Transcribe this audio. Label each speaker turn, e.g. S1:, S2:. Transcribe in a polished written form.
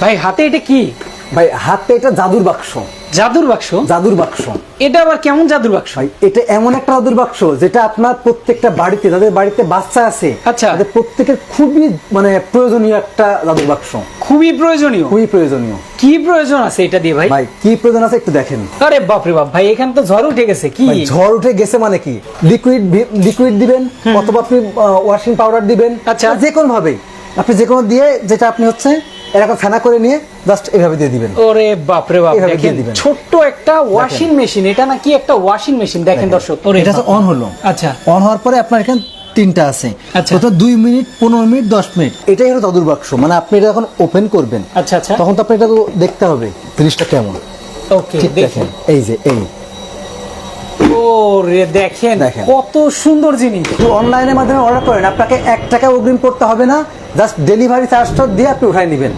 S1: ভাই হাতে এটা কি?
S2: ভাই হাতে এটা জাদুর বাক্স।
S1: জাদুর বাক্স?
S2: জাদুর বাক্স।
S1: এটা আবার কেমন জাদুর বাক্স?
S2: ভাই এটা এমন একটা জাদুর বাক্স যেটা আপনার প্রত্যেকটা বাড়িতে, যাদের বাড়িতে বাচ্চা আছে,
S1: আচ্ছা,
S2: তাদের প্রত্যেকের খুবই মানে প্রয়োজনীয় একটা জাদুর বাক্স।
S1: খুবই প্রয়োজনীয়?
S2: খুবই প্রয়োজনীয়।
S1: কি প্রয়োজন আছে এটা দিয়ে ভাই?
S2: ভাই কি প্রয়োজন আছে একটু দেখেন।
S1: আরে বাপ রে বাপ ভাই, এখানে তো ঝড় উঠে গেছে। কি
S2: ভাই ঝড় উঠে গেছে মানে কি? লিকুইড দিবেন অথবা আপনি ওয়াশিং পাউডার দিবেন।
S1: আচ্ছা,
S2: যে কোনো ভাবে আপনি যে কোনো দিয়ে, যেটা আপনি হচ্ছে এরকম ফেনা করে নিয়ে জাস্ট এভাবে দিয়ে দিবেন।
S1: ওরে বাপ রে বাপ,
S2: এভাবে
S1: দেখেন
S2: দিয়ে দিবেন।
S1: ছোট্ট একটা ওয়াশিং মেশিন। এটা নাকি একটা ওয়াশিং মেশিন, দেখেন দর্শক।
S2: এটা তো অন হলো।
S1: আচ্ছা,
S2: অন হওয়ার পরে আপনার এখানে তিনটা আছে।
S1: আচ্ছা,
S2: তো 2 মিনিট, 15 মিনিট, 10 মিনিট, এটাই হলো জাদুর বাক্স। মানে আপনি এটা যখন ওপেন করবেন,
S1: আচ্ছা আচ্ছা,
S2: তখন তো আপনি এটা তো দেখতে হবে জিনিসটা কেমন।
S1: ওকে,
S2: ঠিক দেখেন, এই যে এই
S1: ওরে দেখেন
S2: দেখেন।
S1: কত সুন্দর জিনিস।
S2: তো অনলাইনের মাধ্যমে অর্ডার করেন, আপনাকে 1 টাকা অগ্রিম করতে হবে না, জাস্ট ডেলিভারি চার্জটা দিয়ে আপনি উঠাই নেবেন।